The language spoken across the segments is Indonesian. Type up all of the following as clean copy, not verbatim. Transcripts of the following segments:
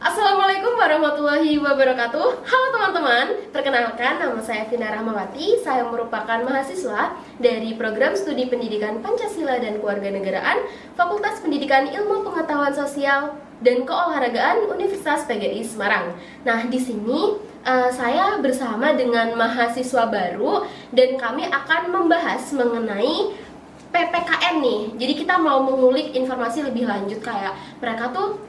Assalamualaikum warahmatullahi wabarakatuh. Halo teman-teman, perkenalkan nama saya Vina Rahmawati. Saya merupakan mahasiswa dari Program Studi Pendidikan Pancasila dan Kewarganegaraan Fakultas Pendidikan Ilmu Pengetahuan Sosial dan Keolahragaan Universitas PGRI Semarang. Nah, di sini saya bersama dengan mahasiswa baru dan kami akan membahas mengenai PPKN nih. Jadi kita mau mengulik informasi lebih lanjut kayak mereka tuh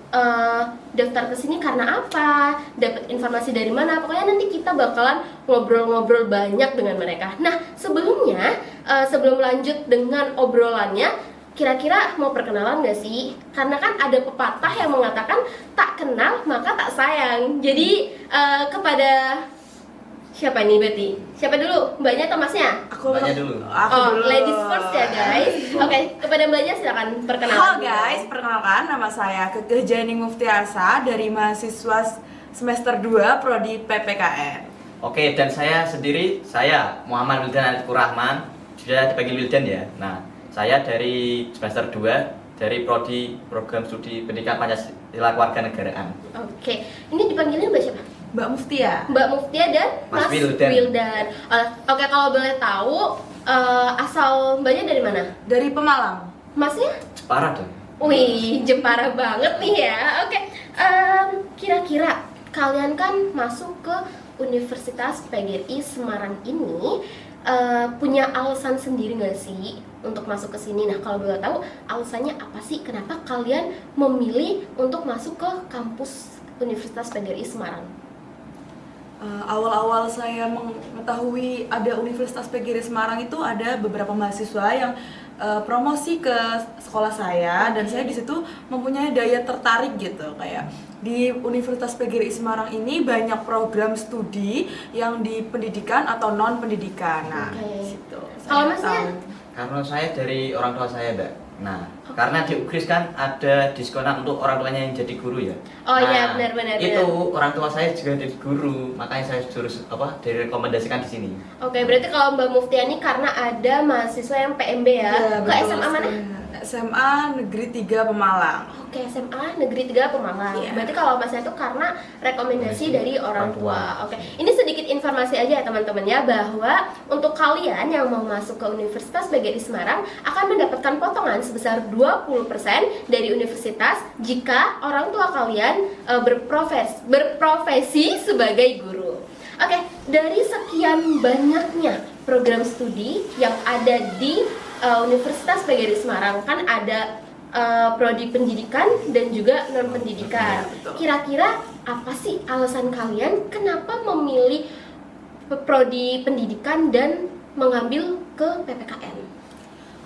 daftar ke sini karena apa, dapat informasi dari mana. Pokoknya nanti kita bakalan ngobrol-ngobrol banyak dengan mereka. Nah, sebelumnya sebelum lanjut dengan obrolannya, kira-kira mau perkenalan gak sih? Karena kan ada pepatah yang mengatakan tak kenal maka tak sayang. Jadi kepada siapa nih Betty? Siapa dulu? Mbaknya atau masnya? Mbaknya dulu. Ladies first ya guys. Oke, kepada mbaknya silakan perkenalan. Halo guys, perkenalkan nama saya Kekeh Jaining Muftiasa dari mahasiswa semester 2 prodi PPKN. Oke, dan saya sendiri, saya Muhammad Wildan Alikur Rahman, sudah dipanggil Wildan ya. Nah, saya dari semester 2 dari prodi Program Studi Pendidikan Pancasila Kewarganegaraan. Oke, ini dipanggilnya mbak siapa? Mbak Muftia. Mbak Muftia dan Mas Wildan. Oke, kalau boleh tahu asal mbaknya dari mana? Dari Pemalang. Masnya? Jepara dong. Wih, Jepara banget nih ya. Oke, kira-kira kalian kan masuk ke Universitas PGRI Semarang ini punya alasan sendiri nggak sih untuk masuk ke sini? Nah, kalau boleh tahu alasannya apa sih? Kenapa kalian memilih untuk masuk ke kampus Universitas PGRI Semarang? Awal-awal saya mengetahui ada Universitas PGRI Semarang itu ada beberapa mahasiswa yang promosi ke sekolah saya dan saya di situ mempunyai daya tertarik gitu, kayak di Universitas PGRI Semarang ini banyak program studi yang di pendidikan atau non pendidikan. Nah, situ. Kalau masnya? Karena saya dari orang tua saya, Mbak. Nah, karena di UGRIS kan ada diskonan untuk orang tuanya yang jadi guru ya. Oh iya, Nah, benar. Itu orang tua saya juga jadi guru, makanya saya direkomendasikan di sini. Oke, berarti kalau Mbak Muftiani karena ada mahasiswa yang PMB ya, ke SMA mana? SMA Negeri 3 Pemalang. Oke, SMA Negeri 3 Pemalang. Iya. Berarti kalau masnya itu karena rekomendasi dari orang tua. Oke, ini sedikit informasi aja ya teman-teman ya, bahwa untuk kalian yang mau masuk ke Universitas PGRI Semarang akan mendapatkan potongan sebesar 20% dari universitas jika orang tua kalian berprofesi sebagai guru. Oke, dari sekian banyaknya program studi yang ada di Universitas PGRI Semarang, kan ada prodi pendidikan dan juga non pendidikan. Kira-kira apa sih alasan kalian kenapa memilih prodi pendidikan dan mengambil ke PPKN?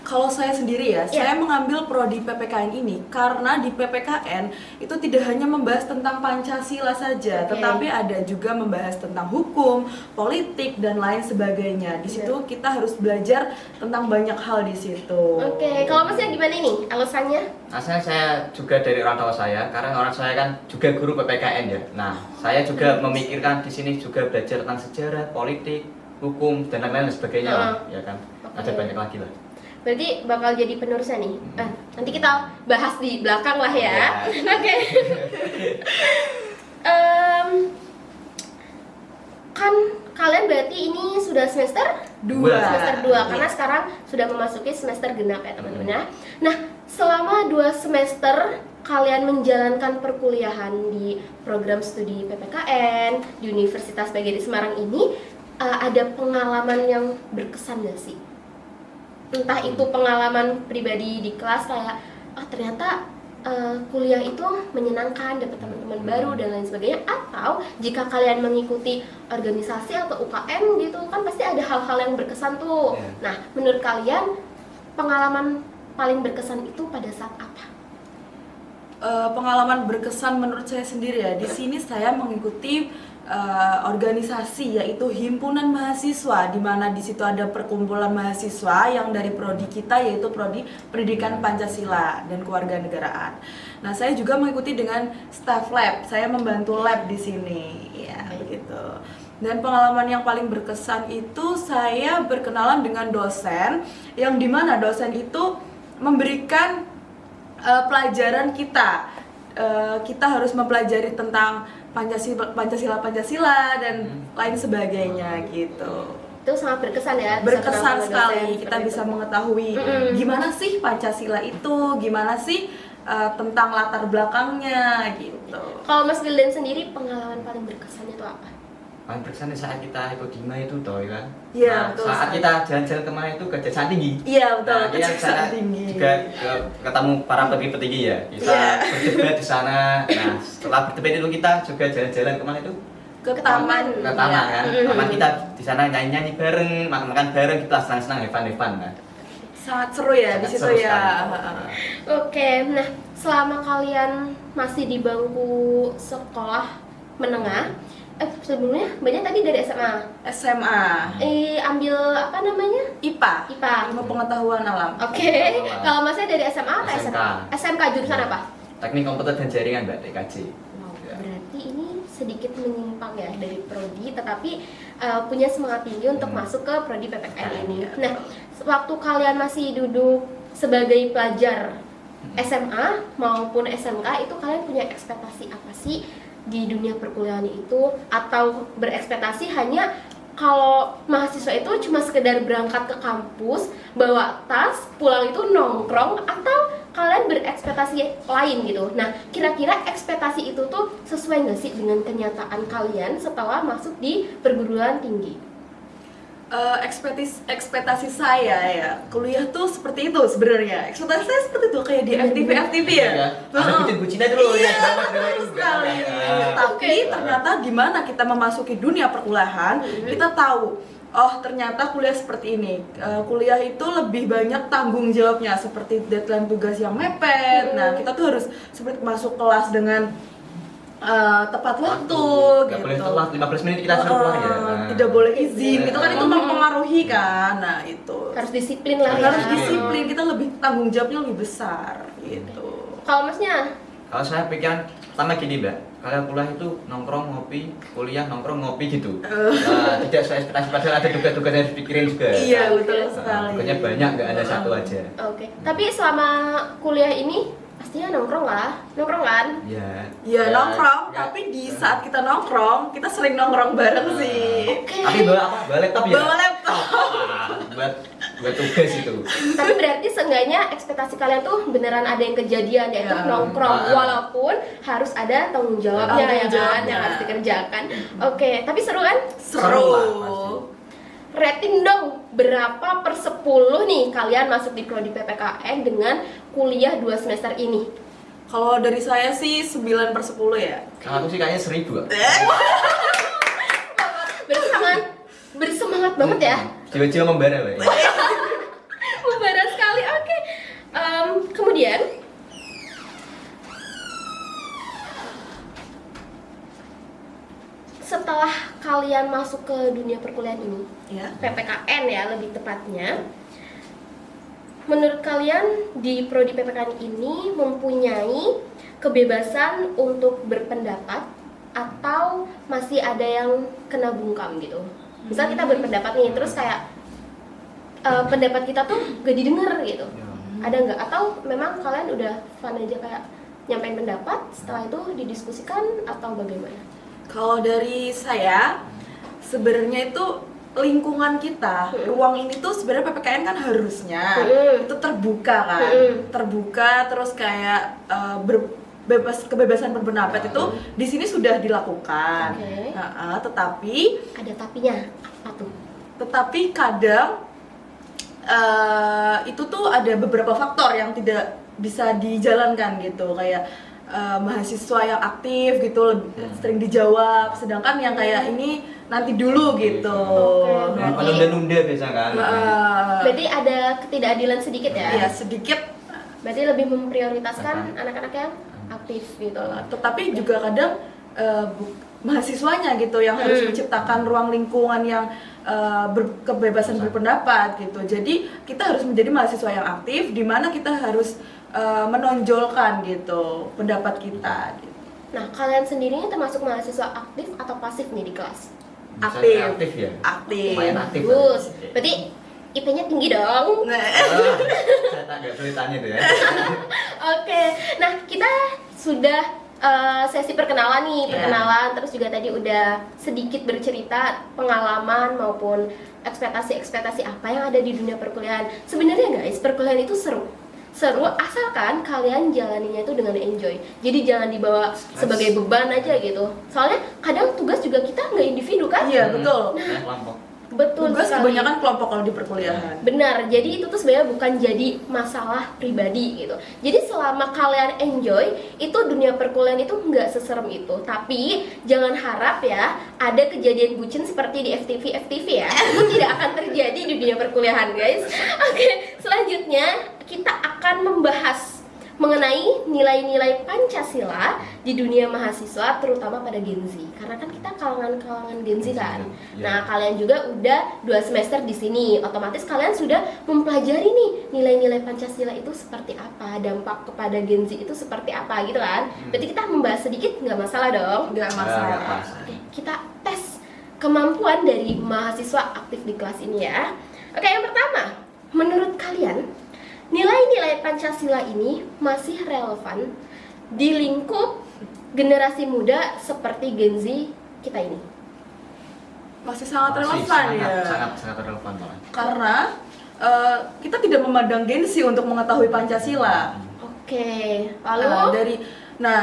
Kalau saya sendiri ya, saya mengambil prodi PPKN ini karena di PPKN itu tidak hanya membahas tentang Pancasila saja, tetapi ada juga membahas tentang hukum, politik dan lain sebagainya. Di situ kita harus belajar tentang banyak hal di situ. Oke, kalau masnya gimana nih alasannya? Asalnya saya juga dari orang tua saya, karena orang saya kan juga guru PPKN ya. Nah, saya juga memikirkan di sini juga belajar tentang sejarah, politik, hukum dan lain-lain sebagainya lah, ya kan. Ada banyak lagi lah. Berarti bakal jadi penerusnya nih. Nanti kita bahas di belakang lah ya. Oke. Kan kalian berarti ini sudah semester 2. Semester 2 karena sekarang sudah memasuki semester genap ya teman-teman ya. Nah, selama 2 semester kalian menjalankan perkuliahan di program studi PPKN di Universitas PGRI Semarang ini, ada pengalaman yang berkesan gak sih? Entah itu pengalaman pribadi di kelas kayak ternyata kuliah itu menyenangkan, dapat teman-teman baru dan lain sebagainya, atau jika kalian mengikuti organisasi atau UKM gitu kan pasti ada hal-hal yang berkesan tuh. Nah, menurut kalian pengalaman paling berkesan itu pada saat apa? Pengalaman berkesan menurut saya sendiri ya, di sini saya mengikuti organisasi yaitu himpunan mahasiswa, di mana di situ ada perkumpulan mahasiswa yang dari prodi kita yaitu prodi Pendidikan Pancasila dan Kewarganegaraan. Nah, saya juga mengikuti dengan staff lab, saya membantu lab di sini, ya begitu. Dan pengalaman yang paling berkesan itu saya berkenalan dengan dosen, yang dimana dosen itu memberikan pelajaran kita kita harus mempelajari tentang Pancasila dan lain sebagainya gitu. Itu sangat berkesan ya. bisa Berkesan kenal sama sekali, dosen kita seperti bisa itu. mengetahui gimana sih Pancasila itu, gimana sih tentang latar belakangnya gitu. Kalau Mas Gildan sendiri pengalaman paling berkesannya itu apa? Paling berkesan saat kita ikut hima itu toh kan. Iya, betul Saat sekali. kita jalan-jalan kemana itu ke Kejaksaan Tinggi. Iya betul, Nah, kita Kejaksaan sana Tinggi. juga ketemu para petinggi ya. Kita Iya. berdebat di sana. Nah, setelah berdebat itu kita juga jalan-jalan kemana itu? Ke taman. Ke taman Iya. kan. Taman kita di sana nyanyi-nyanyi bareng, makan-makan bareng, kita senang-senang have-fun kan. Sangat seru ya di Sangat situ seru ya. sekali. Oke, nah selama kalian masih di bangku sekolah menengah, sebelumnya banyak tadi dari SMA. SMA. Ambil apa namanya? IPA. IPA. Ilmu pengetahuan alam. Oke, kalau Masnya dari SMA atau SMK. SMA? SMK jurusan apa? Teknik komputer dan jaringan Mbak, TKJ. Ya. Berarti ini sedikit menyimpang ya dari prodi, tetapi punya semangat tinggi untuk masuk ke prodi PPKN ini. Nah, waktu kalian masih duduk sebagai pelajar SMA maupun SMK itu kalian punya ekspektasi apa sih di dunia perkuliahan itu, atau berekspektasi hanya kalau mahasiswa itu cuma sekedar berangkat ke kampus, bawa tas, pulang itu nongkrong, atau kalian berekspektasi lain gitu. Nah, kira-kira ekspektasi itu tuh sesuai nggak sih dengan kenyataan kalian setelah masuk di perguruan tinggi? Ekspektasi saya ya kuliah tuh seperti itu sebenarnya. Ekspektasi saya seperti itu kayak di FTV ya. Ada bucin-bucinnya dulu ya. Betul sekali. Tapi ternyata gimana kita memasuki dunia perkuliahan, kita tahu oh ternyata kuliah seperti ini. Kuliah itu lebih banyak tanggung jawabnya, seperti deadline tugas yang mepet. Nah, kita tuh harus seperti masuk kelas dengan tepat waktu Nggak gitu. boleh telat 15 menit kita suruh pulang ya. Tidak boleh izin, itu kan itu mempengaruhi kan. Nah, itu Harus disiplin lah ya. harus disiplin, kita lebih tanggung jawabnya lebih besar gitu. Kalau Masnya? Kalau saya pikiran pertama gini Mbak, kalau kuliah itu nongkrong ngopi, kuliah nongkrong ngopi gitu. Nah, tidak sesuai ekspektasi, padahal ada tugas-tugas yang harus dipikirin juga. Iya, betul Nah, sekali. tugasnya banyak, nggak ada satu aja. Oke. Tapi selama kuliah ini pastinya nongkrong lah, nongkrong kan? Ya. Ya nongkrong, ya. tapi di saat kita nongkrong, kita sering nongkrong bareng sih. Oke. Tapi bawa apa? Bawa laptop ya? Bawa laptop. Buat tugas itu. Tapi berarti seenggaknya ekspektasi kalian tuh beneran ada yang kejadian, yaitu Ya. nongkrong, Ah. walaupun harus ada tanggung jawabnya Tanggung ya kan, jawabnya. yang harus dikerjakan. Oke, tapi seru kan? Seru. lah, pasti. Rating dong, berapa per 10 nih kalian masuk di prodi PPKN dengan kuliah 2 semester ini? Kalau dari saya sih 9/10 ya. Kalau aku sih kayaknya 1000. Bersemangat banget ya. Jiwa-jiwa membara Mbak. Membara sekali. Oke. Kemudian setelah kalian masuk ke dunia perkuliahan ini, Ya. PPKN ya lebih tepatnya, menurut kalian di prodi PPKN ini mempunyai kebebasan untuk berpendapat atau masih ada yang kena bungkam gitu? Misal kita berpendapat nih, terus kayak pendapat kita tuh gak didengar gitu, ada nggak? Atau memang kalian udah fun aja kayak nyampein pendapat, setelah itu didiskusikan atau bagaimana? Kalau dari saya, sebenarnya itu lingkungan kita, ruang ini tuh sebenarnya PPKN kan harusnya itu terbuka kan, terbuka terus kayak kebebasan berpendapat itu di sini sudah dilakukan. Oke. Tetapi Ada tapinya apa tuh? kadang itu tuh ada beberapa faktor yang tidak bisa dijalankan gitu, kayak mahasiswa yang aktif gitu sering dijawab, sedangkan yang kayak ini nanti dulu gitu. Oke, berarti- Menunda-nunda biasa kan. Berarti ada ketidakadilan sedikit ya? Ya sedikit, Berarti lebih memprioritaskan anak-anak yang aktif gitu. tetapi juga kadang mahasiswanya gitu yang harus menciptakan ruang lingkungan yang kebebasan berpendapat gitu. Jadi kita harus menjadi mahasiswa yang aktif, di mana kita harus menonjolkan gitu pendapat kita gitu. Nah, kalian sendiri ini termasuk mahasiswa aktif atau pasif nih di kelas? Aktif. Aktif ya. Aktif. Lumayan aktif. Bagus. Berarti IP-nya tinggi dong. Nah, Saya tak nggak boleh tanya tuh ya. Oke. Nah, kita sudah sesi perkenalan nih, Iya. perkenalan, terus juga tadi udah sedikit bercerita pengalaman maupun ekspektasi-ekspektasi apa yang ada di dunia perkuliahan. Sebenarnya guys, perkuliahan itu seru asalkan kalian jalaninya itu dengan enjoy. Jadi jangan dibawa sebagai beban aja gitu. Soalnya kadang tugas juga kita nggak individu kan? Iya, betul. Kelompok. Betul Tugas sekali. kebanyakan kelompok kalau di perkuliahan. Benar, jadi itu tuh sebenarnya bukan jadi masalah pribadi gitu. Jadi selama kalian enjoy, itu dunia perkuliahan itu nggak seserem itu. Tapi jangan harap ya ada kejadian bucin seperti di FTV ya. Itu tidak akan terjadi di dunia perkuliahan guys. Oke, selanjutnya kita akan membahas mengenai nilai-nilai Pancasila di dunia mahasiswa, terutama pada Gen Z. Karena kan kita kalangan Gen Z kan. Iya. Nah, kalian juga udah 2 semester di sini. Otomatis kalian sudah mempelajari nih nilai-nilai Pancasila itu seperti apa, dampak kepada Gen Z itu seperti apa gitu kan. Berarti kita membahas sedikit nggak masalah dong. Nggak Nggak masalah. masalah. Oke, kita tes kemampuan dari mahasiswa aktif di kelas ini ya. Oke, yang pertama, menurut kalian nilai-nilai Pancasila ini masih relevan di lingkup generasi muda seperti Gen Z kita ini? Masih sangat Masih relevan ya. sangat relevan malah. Karena kita tidak memandang gengsi untuk mengetahui Pancasila. Oke, lalu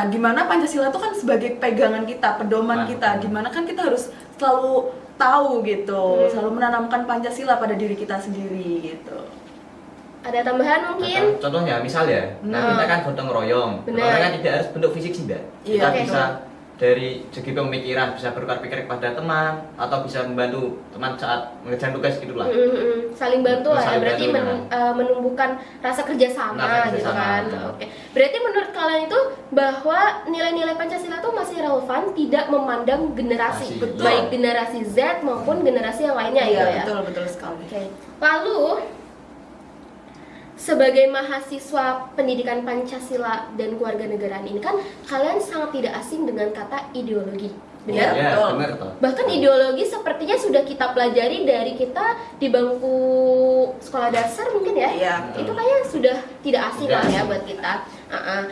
Di mana Pancasila itu kan sebagai pegangan kita, pedoman kita, di mana kan kita harus selalu tahu gitu, selalu menanamkan Pancasila pada diri kita sendiri gitu. ada tambahan mungkin? Contohnya misal ya, nah kita kan gotong royong. Benar. Royong kan tidak harus bentuk fisik sih mbak. Iya, Kita oke. bisa dari segi pemikiran, bisa bertukar pikir kepada teman, atau bisa membantu teman saat mengerjakan tugas gitulah. Saling bantu lah ya, Saling berarti bantu, menumbuhkan rasa kerjasama Rasa gitu kerjasama, kan. ya. Oke, berarti menurut kalian itu bahwa nilai-nilai Pancasila itu masih relevan, tidak memandang generasi, Masih, baik betul. generasi Z maupun generasi yang lainnya gitu ya. Betul sekali. Oke, lalu sebagai mahasiswa pendidikan Pancasila dan kewarganegaraan ini kan kalian sangat tidak asing dengan kata ideologi, benar? Iya. Ya, Betul. benar toh. Bahkan ideologi sepertinya sudah kita pelajari dari kita di bangku sekolah dasar mungkin ya. Iya, betul. Itu kayaknya sudah tidak asing Tidak lah ya asing. buat kita.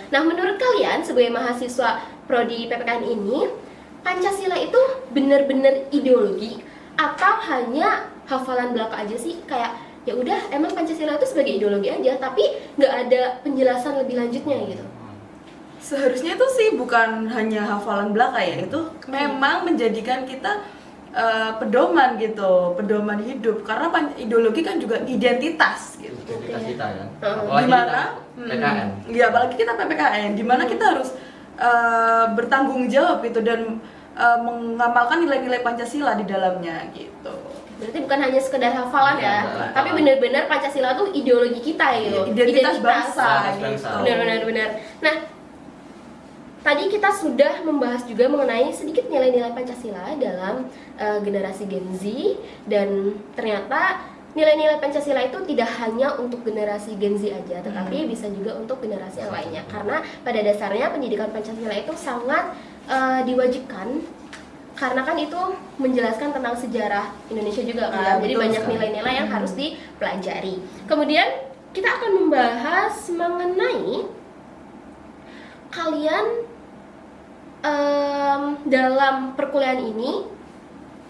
Nah, menurut kalian sebagai mahasiswa prodi PPKN ini, Pancasila itu benar-benar ideologi atau hanya hafalan belaka aja sih? Kayak ya udah emang Pancasila itu sebagai ideologi aja, tapi nggak ada penjelasan lebih lanjutnya gitu. Seharusnya itu sih bukan hanya hafalan belaka ya, itu memang menjadikan kita pedoman gitu, pedoman hidup. Karena ideologi kan juga identitas gitu. Identitas kita kan. Heeh. Apalagi Dimana? kita PKN. Iya, apalagi kita PPKN, dimana kita harus bertanggung jawab itu dan mengamalkan nilai-nilai Pancasila di dalamnya gitu. Berarti bukan hanya sekedar hafalan Iya, ya, betul. tapi benar-benar Pancasila tuh ideologi kita gitu. Identitas bangsa Bangsa. gitu. Benar. Nah, tadi kita sudah membahas juga mengenai sedikit nilai-nilai Pancasila dalam generasi Gen Z, dan ternyata nilai-nilai Pancasila itu tidak hanya untuk generasi Gen Z aja, tetapi bisa juga untuk generasi yang lainnya. Karena pada dasarnya pendidikan Pancasila itu sangat diwajibkan, karena kan itu menjelaskan tentang sejarah Indonesia juga kan. Iya, Jadi betul banyak sekali. nilai-nilai yang harus dipelajari. Kemudian kita akan membahas mengenai kalian dalam perkuliahan ini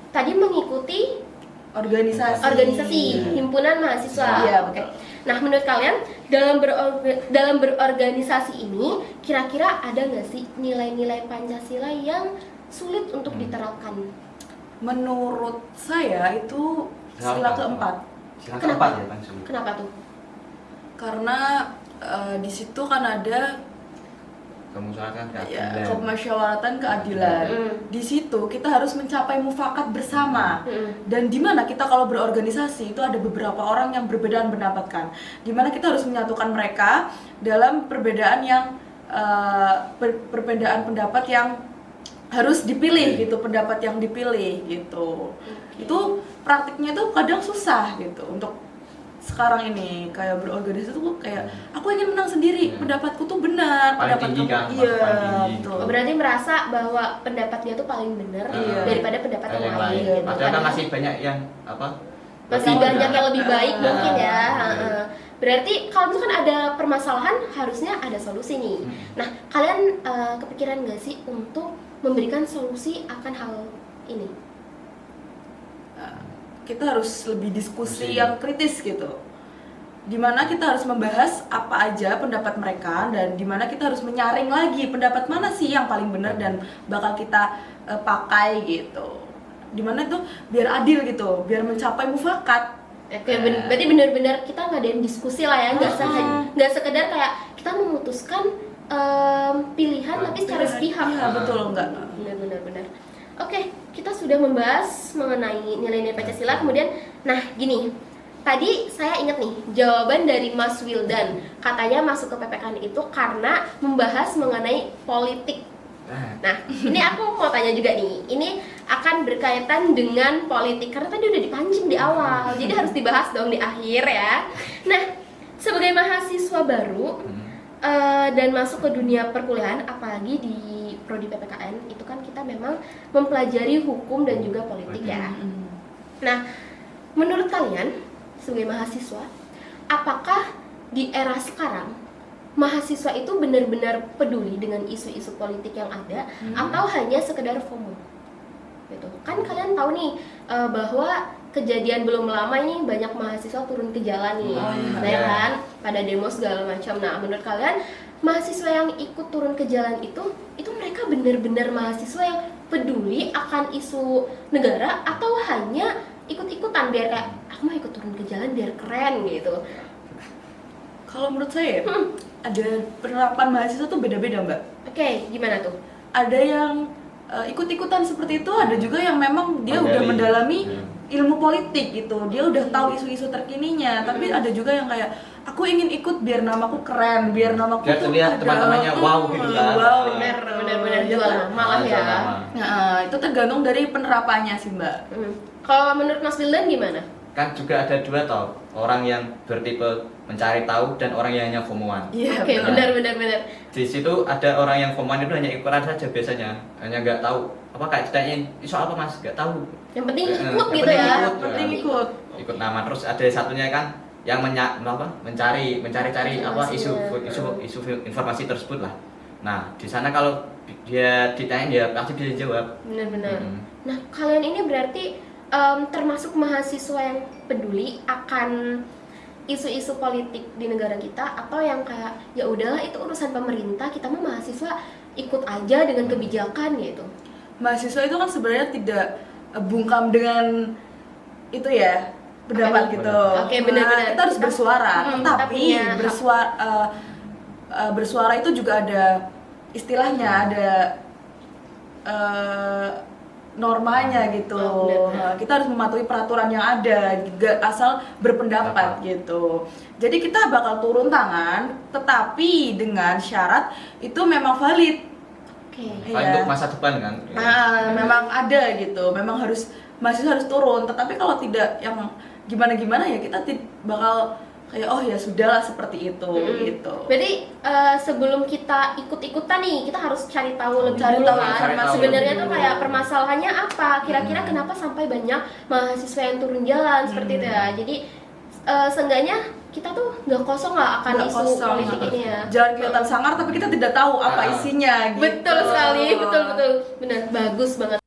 tadi mengikuti organisasi himpunan mahasiswa. Iya, Oke. betul. Nah, menurut kalian dalam berorganisasi ini kira-kira ada nggak sih nilai-nilai Pancasila yang sulit untuk diterapkan? Menurut saya itu sila keempat. Sila Kenapa? keempat ya Bang Sulu. Kenapa tuh? Karena di situ kan ada Kemusyawaratan ya, keadilan. kemusyawaratan keadilan. Di situ kita harus mencapai mufakat bersama. Dan di mana kita kalau berorganisasi itu ada beberapa orang yang berbedaan pendapat kan. Di mana kita harus menyatukan mereka dalam perbedaan yang perbedaan pendapat yang harus dipilih gitu, pendapat yang dipilih gitu. Itu praktiknya tuh kadang susah gitu untuk sekarang ini kayak berorganisasi tuh kayak aku ingin menang sendiri, pendapatku tuh benar, Paling pendapat tinggi kamu kan, iya paling tinggi. betul. Oh, berarti merasa bahwa pendapatnya tuh paling benar Iya. daripada pendapat yang lain. Gitu. Padahal kan masih banyak yang apa? Masih lebih banyak benar. yang lebih baik Ah. mungkin ya. Iya. Heeh. berarti kalau misalkan ada permasalahan harusnya ada solusi nih. Nah, kalian kepikiran nggak sih untuk memberikan solusi akan hal ini? Kita harus lebih diskusi yang kritis gitu, dimana kita harus membahas apa aja pendapat mereka dan dimana kita harus menyaring lagi pendapat mana sih yang paling benar dan bakal kita pakai gitu, dimana itu biar adil gitu, biar mencapai mufakat. Oke, berarti benar-benar kita ngadain diskusi lah ya, nggak sekedar kayak kita memutuskan pilihan tapi secara sepihak. Betul enggak? Benar. Oke, kita sudah membahas mengenai nilai-nilai Pancasila. Kemudian, nah gini, tadi saya ingat nih jawaban dari Mas Wildan, katanya masuk ke PPKN itu karena membahas mengenai politik. Nah, ini aku mau tanya juga nih, ini akan berkaitan dengan politik karena tadi udah dipancing di awal, jadi harus dibahas dong di akhir ya. Nah, sebagai mahasiswa baru dan masuk ke dunia perkuliahan, apalagi di prodi PPKN itu kan kita memang mempelajari hukum dan juga politik ya. Nah, menurut kalian sebagai mahasiswa, apakah di era sekarang mahasiswa itu benar-benar peduli dengan isu-isu politik yang ada atau hanya sekedar FOMO? Gitu. Kan kalian tahu nih bahwa kejadian belum lama ini banyak mahasiswa turun ke jalan nih, ya kan, pada demo segala macam. Nah, menurut kalian mahasiswa yang ikut turun ke jalan itu mereka benar-benar mahasiswa yang peduli akan isu negara atau hanya ikut-ikutan biar kayak aku mau ikut turun ke jalan biar keren gitu? Kalau menurut saya ada penerapan mahasiswa tuh beda-beda, Mbak. Oke, gimana tuh? Ada yang ikut-ikutan seperti itu, ada juga yang memang dia udah mendalami ilmu politik gitu, dia udah tahu isu-isu terkininya. Tapi ada juga yang kayak aku ingin ikut biar namaku keren, biar namaku biar terlihat teman-temannya wow gitu kan. Wow, benar jual nama lah ya. Nah, itu tergantung dari penerapannya sih, Mbak. Kalau menurut Mas Wildan gimana? Kan juga ada dua toh, orang yang bertipe mencari tahu dan orang yang hanya FOMO-an. Oke, benar. Di situ ada orang yang FOMO-an itu hanya ikutan saja biasanya, hanya nggak tahu apa kayak ditanyain isu apa mas, nggak tahu. Yang penting ikut Yang gitu penting ya. Penting ikut nama. Terus ada satunya kan yang mencari apa isu informasi tersebut lah. Nah di sana kalau dia ditanya dia pasti bisa jawab. Benar. Nah kalian ini berarti termasuk mahasiswa yang peduli akan isu-isu politik di negara kita atau yang kayak ya udahlah itu urusan pemerintah, kita mah mahasiswa ikut aja dengan kebijakan gitu? Mahasiswa itu kan sebenarnya tidak bungkam dengan itu ya pendapat gitu. Oke, benar. Kita harus bersuara, tapi bersuara itu juga ada istilahnya, ada normanya gitu. Kita harus mematuhi peraturan yang ada, gak asal berpendapat gitu. Jadi kita bakal turun tangan, tetapi dengan syarat itu memang valid. Untuk masa depan kan. Memang ada gitu. Memang mahasiswa harus turun. Tetapi kalau tidak yang gimana ya kita bakal kayak oh ya sudahlah seperti itu gitu. Berarti sebelum kita ikut-ikutan nih kita harus cari tahu lebih dulu kan sebenarnya tuh kayak permasalahannya apa, kira-kira kenapa sampai banyak mahasiswa yang turun jalan seperti itu ya. Jadi seenggaknya kita tuh nggak kosong lah akan isu politik ini ya. Jangan kelihatan sangar tapi kita tidak tahu apa isinya gitu. Betul sekali, betul benar, bagus banget.